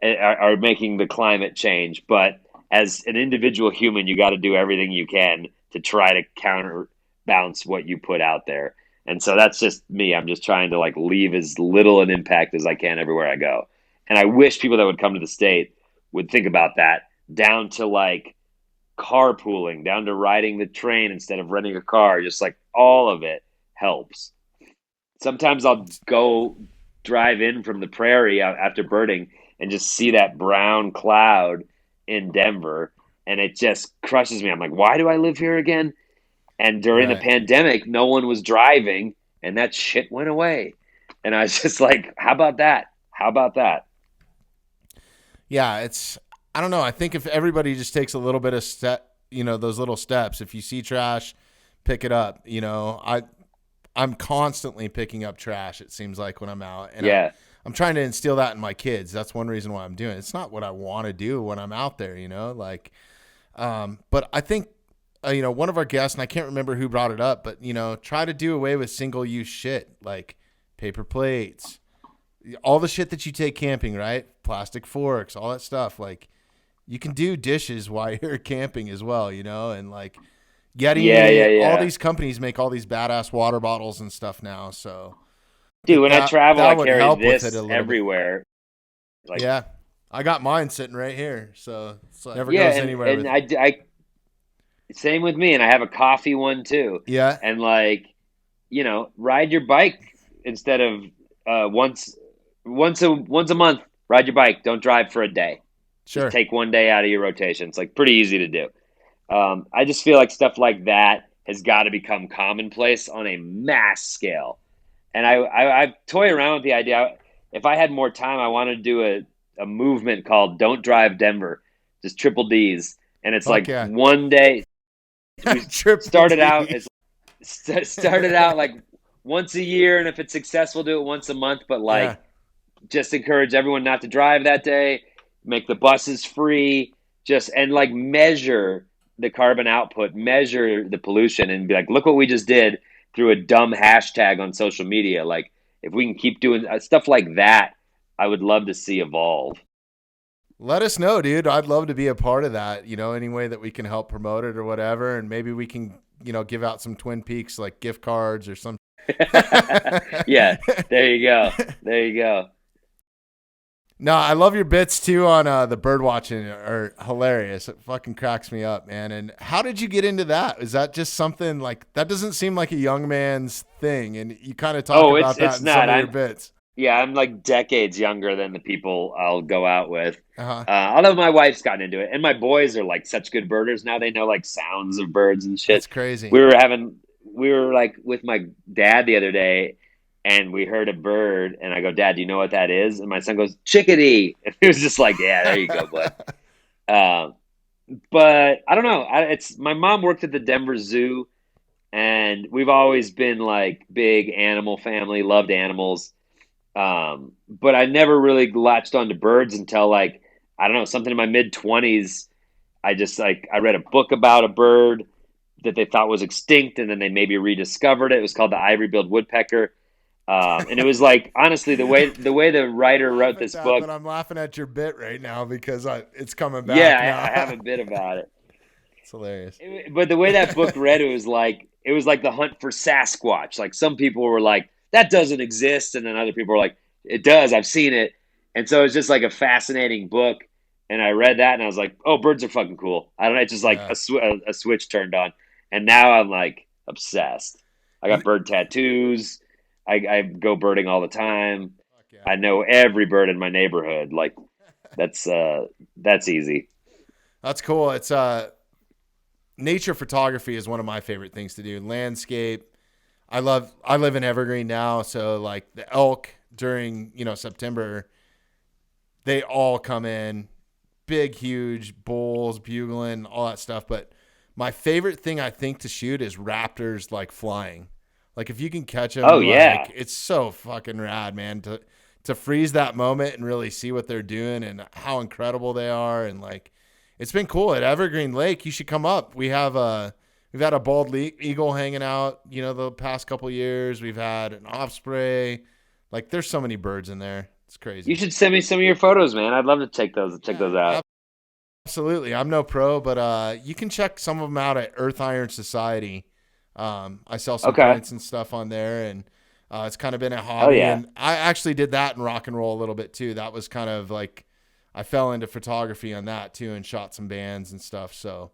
are making the climate change. But as an individual human, you got to do everything you can to try to counterbalance what you put out there. And so that's just me. I'm just trying to like leave as little an impact as I can everywhere I go. And I wish people that would come to the state would think about that, down to like carpooling, down to riding the train instead of renting a car. Just like all of it helps. Sometimes I'll go drive in from the prairie after birding and just see that brown cloud in Denver, and it just crushes me. I'm like, why do I live here again? And during the Right. pandemic, no one was driving, and that shit went away. And I was just like, how about that? How about that? Yeah, I don't know. I think if everybody just takes a little bit of those little steps, if you see trash, pick it up. I'm constantly picking up trash, it seems like, when I'm out. And Yeah. I'm trying to instill that in my kids. That's one reason why I'm doing it. It's not what I want to do when I'm out there, like, but I think, one of our guests, and I can't remember who brought it up, but, try to do away with single use shit like paper plates, all the shit that you take camping, right? Plastic forks, all that stuff. Like, you can do dishes while you're camping as well, and like Yeah, yeah, Yeti, all yeah. these companies make all these badass water bottles and stuff now. So I Dude, think when I travel, I would carry help with it a this little bit. everywhere. Like, Yeah. I got mine sitting right here. So it's never yeah, goes and anywhere and with. I same with me, and I have a coffee one too. Yeah. And like, ride your bike instead of once a month. Ride your bike. Don't drive for a day. Just Sure. take one day out of your rotation. It's like pretty easy to do. I just feel like stuff like that has got to become commonplace on a mass scale. And I toy around with the idea. If I had more time, I wanted to do a movement called "Don't Drive Denver," just triple D's. And it's Fuck like yeah. one day we Triple started out as D. started out like once a year, and if it's successful, do it once a month. But Yeah. like, just encourage everyone not to drive that day. Make the buses free. Just and like measure the carbon output, measure the pollution, and be like, look what we just did through a dumb hashtag on social media. Like, if we can keep doing stuff like that, I would love to see evolve. Let us know, dude. I'd love to be a part of that, any way that we can help promote it or whatever. And maybe we can, give out some Twin Peaks like gift cards or some. Yeah, there you go. There you go. No, I love your bits too on the bird watching are hilarious. It fucking cracks me up, man. And how did you get into that? Is that just something like that doesn't seem like a young man's thing? And you kind of talk Oh, about that it's in some not. of your bits. Yeah, I'm like decades younger than the people I'll go out with. Uh-huh. Although my wife's gotten into it, and my boys are like such good birders now; they know like sounds of birds and shit. That's crazy. We were like with my dad the other day, and we heard a bird, and I go, "Dad, do you know what that is?" And my son goes, "Chickadee." And he was just like, "Yeah, there you go, bud." Um, but I don't know. It's my mom worked at the Denver Zoo, and we've always been like big animal family, loved animals. But I never really latched onto birds until like, I don't know, something in my mid 20s. I just like I read a book about a bird that they thought was extinct, and then they maybe rediscovered it. It was called the Ivory-Billed Woodpecker, and it was like honestly the way the writer Laugh wrote at this that, book. but I'm laughing at your bit right now because it's coming Yeah, back I have now. a bit about it. It's hilarious. But the way that book read, it was like the hunt for Sasquatch. Like some people were like, that doesn't exist, and then other people were like, it does. I've seen it, and so it's just like a fascinating book. And I read that, and I was like, oh, birds are fucking cool. I don't know. It's just like Yeah. a switch turned on, and now I'm like obsessed. I got You, bird tattoos. I go birding all the time. fuck yeah. I know every bird in my neighborhood. Like that's that's easy. That's cool. It's nature photography is one of my favorite things to do. Landscape. I live in Evergreen now, so like the elk during, September, they all come in, big, huge bulls, bugling, all that stuff. But my favorite thing I think to shoot is raptors like flying. Like if you can catch them, Oh yeah. it's so fucking rad, man. To freeze that moment and really see what they're doing and how incredible they are, and like it's been cool at Evergreen Lake. You should come up. We've had a bald eagle hanging out, the past couple years. We've had an osprey. Like there's so many birds in there. It's crazy. You should send me some of your photos, man. I'd love to check those out. Absolutely. I'm no pro, but you can check some of them out at Earth Iron Society. I sell some prints and stuff on there, and it's kind of been a hobby. Yeah. And I actually did that in rock and roll a little bit too. That was kind of like I fell into photography on that too and shot some bands and stuff. So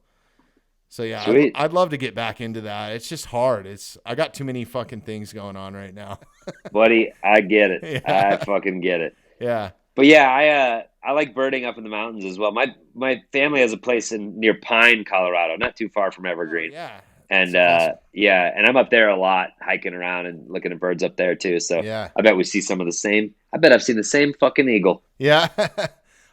yeah, I'd love to get back into that. It's just hard. I got too many fucking things going on right now. Buddy, I get it. Yeah. I fucking get it. Yeah. But yeah, I like birding up in the mountains as well. My family has a place near Pine, Colorado, not too far from Evergreen. Oh, yeah. And awesome. and I'm up there a lot, hiking around and looking at birds up there too. So yeah. I bet we see some of the same. I bet I've seen the same fucking eagle. Yeah.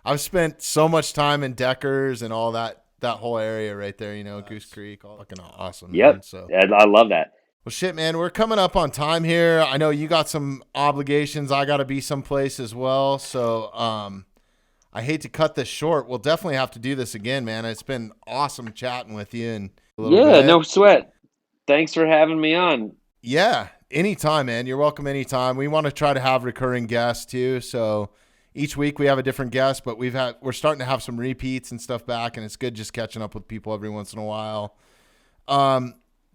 I've spent so much time in Deckers and all that whole area right there, Goose Creek, all fucking awesome. Yep. Man, so I love that. Well, shit, man, we're coming up on time here. I know you got some obligations. I got to be someplace as well. So I hate to cut this short. We'll definitely have to do this again, man. It's been awesome chatting with you. And no sweat. Thanks for having me on. Yeah, anytime, man. You're welcome anytime. We want to try to have recurring guests too. So each week we have a different guest, but we're starting to have some repeats and stuff back, and it's good just catching up with people every once in a while.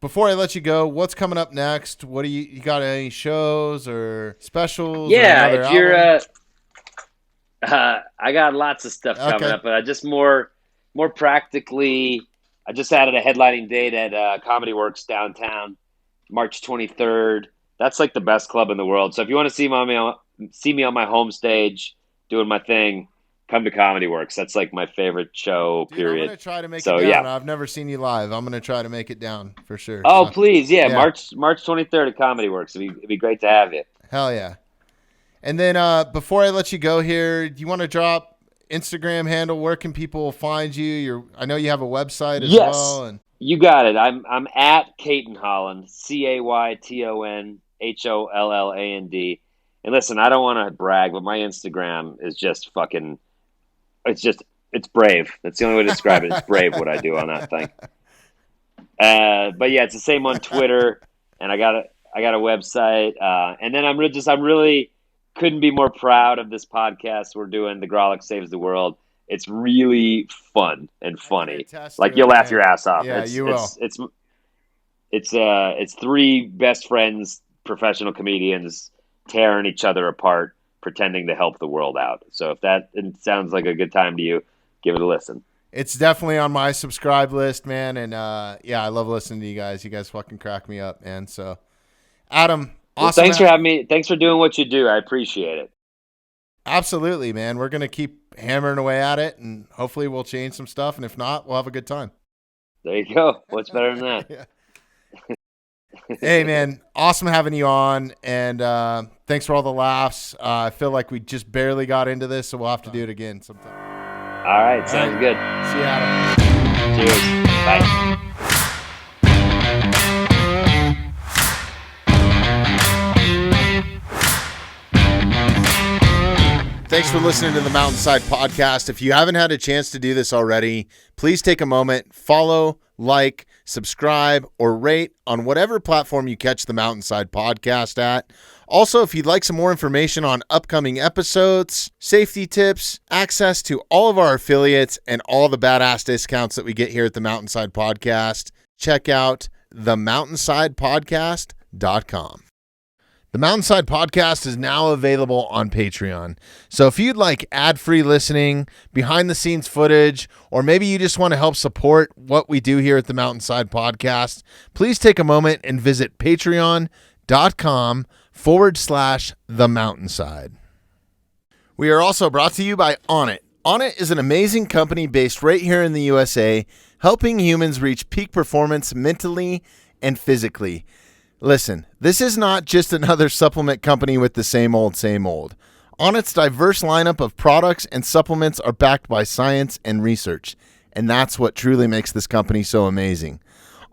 Before I let you go, what's coming up next? What do you got any shows or specials? Yeah, or if you're I got lots of stuff coming up, but I just more practically, I just added a headlining date at Comedy Works downtown, March 23rd. That's like the best club in the world. So if you want to see me on my home stage doing my thing, come to Comedy Works. That's like my favorite show, period. I'm going to try to make it down. Yeah. I've never seen you live. I'm going to try to make it down for sure. Oh, so, please. Yeah. March 23rd at Comedy Works. It'd be great to have you. Hell yeah. And then before I let you go here, do you want to drop Instagram handle? Where can people find you? I know you have a website as well. And you got it. I'm at Cayton Holland, CaytonHolland. And listen, I don't want to brag, but my Instagram is just fucking. It's brave. That's the only way to describe it. It's brave what I do on that thing. But yeah, it's the same on Twitter, and I got a website, and then I'm really couldn't be more proud of this podcast we're doing. The Grolic Saves the World. It's really fun and funny. Like you'll laugh your ass off. Yeah, you will. It's three best friends, professional comedians, tearing each other apart, pretending to help the world out. So if that sounds like a good time to you, give it a listen. It's definitely on my subscribe list, man. And I love listening to you guys. You guys fucking crack me up, man. So Adam, awesome. Thanks for having me. Thanks for doing what you do. I appreciate it. Absolutely, man. We're going to keep hammering away at it, and hopefully we'll change some stuff. And if not, we'll have a good time. There you go. What's better than that? Yeah. Hey, man, awesome having you on, and thanks for all the laughs. I feel like we just barely got into this, so we'll have to do it again sometime. All right, sounds good. See you, Adam. Cheers. Bye. Thanks for listening to the Mountainside Podcast. If you haven't had a chance to do this already, please take a moment, follow, like, subscribe, or rate on whatever platform you catch the Mountainside Podcast at. Also, if you'd like some more information on upcoming episodes, safety tips, access to all of our affiliates, and all the badass discounts that we get here at the Mountainside Podcast, check out themountainsidepodcast.com. The Mountainside Podcast is now available on Patreon. So if you'd like ad-free listening, behind-the-scenes footage, or maybe you just want to help support what we do here at the Mountainside Podcast, please take a moment and visit patreon.com/themountainside. We are also brought to you by Onnit. Onnit is an amazing company based right here in the USA, helping humans reach peak performance mentally and physically. Listen, this is not just another supplement company with the same old, same old. Onnit's diverse lineup of products and supplements are backed by science and research, and that's what truly makes this company so amazing.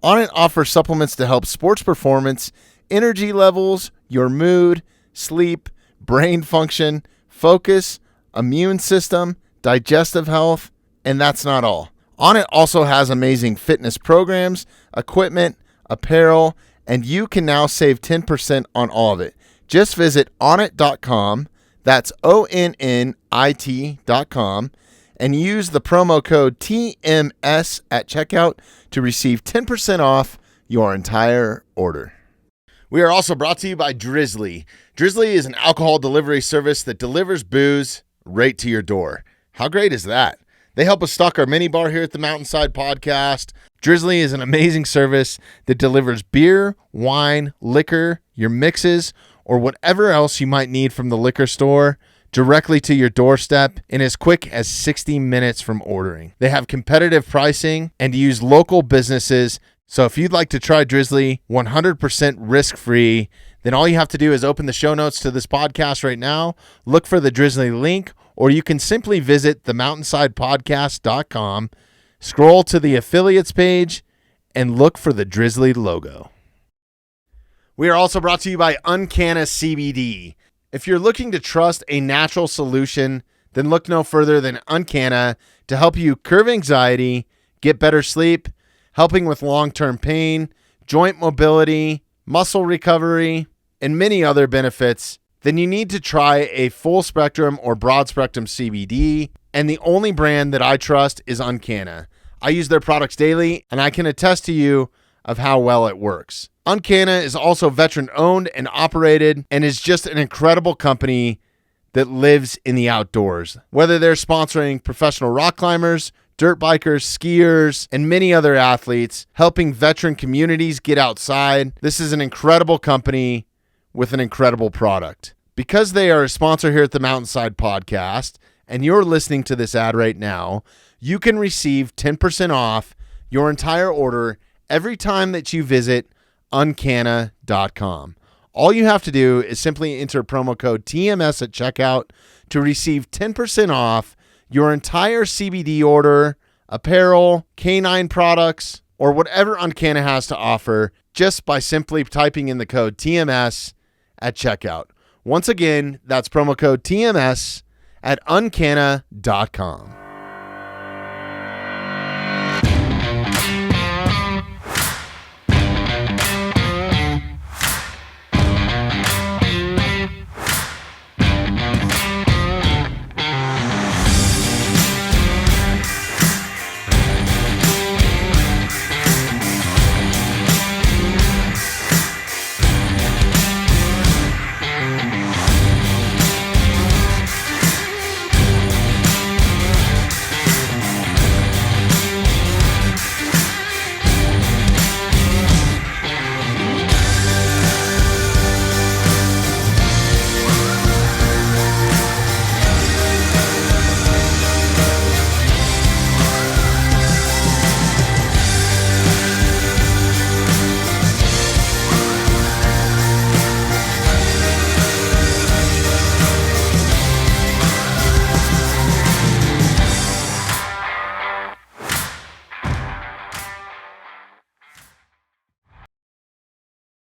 Onnit offers supplements to help sports performance, energy levels, your mood, sleep, brain function, focus, immune system, digestive health, and that's not all. Onnit also has amazing fitness programs, equipment, apparel, and you can now save 10% on all of it. Just visit onnit.com, that's ONNIT.com, and use the promo code TMS at checkout to receive 10% off your entire order. We are also brought to you by Drizzly. Drizzly is an alcohol delivery service that delivers booze right to your door. How great is that? They help us stock our mini bar here at the Mountainside Podcast. Drizzly is an amazing service that delivers beer, wine, liquor, your mixes, or whatever else you might need from the liquor store directly to your doorstep in as quick as 60 minutes from ordering. They have competitive pricing and use local businesses. So if you'd like to try Drizzly 100% risk-free, then all you have to do is open the show notes to this podcast right now, look for the Drizzly link, or you can simply visit themountainsidepodcast.com, scroll to the affiliates page, and look for the Drizzly logo. We are also brought to you by Uncanna CBD. If you're looking to trust a natural solution, then look no further than Uncanna to help you curb anxiety, get better sleep, helping with long-term pain, joint mobility, muscle recovery, and many other benefits. Then you need to try a full spectrum or broad spectrum CBD. And the only brand that I trust is Uncanna. I use their products daily, and I can attest to you of how well it works. Uncanna is also veteran owned and operated and is just an incredible company that lives in the outdoors. Whether they're sponsoring professional rock climbers, dirt bikers, skiers, and many other athletes, helping veteran communities get outside, this is an incredible company with an incredible product. Because they are a sponsor here at the Mountainside Podcast, and you're listening to this ad right now, you can receive 10% off your entire order every time that you visit uncanna.com. All you have to do is simply enter promo code TMS at checkout to receive 10% off your entire CBD order, apparel, canine products, or whatever Uncanna has to offer just by simply typing in the code TMS at checkout. Once again, that's promo code TMS at uncanna.com.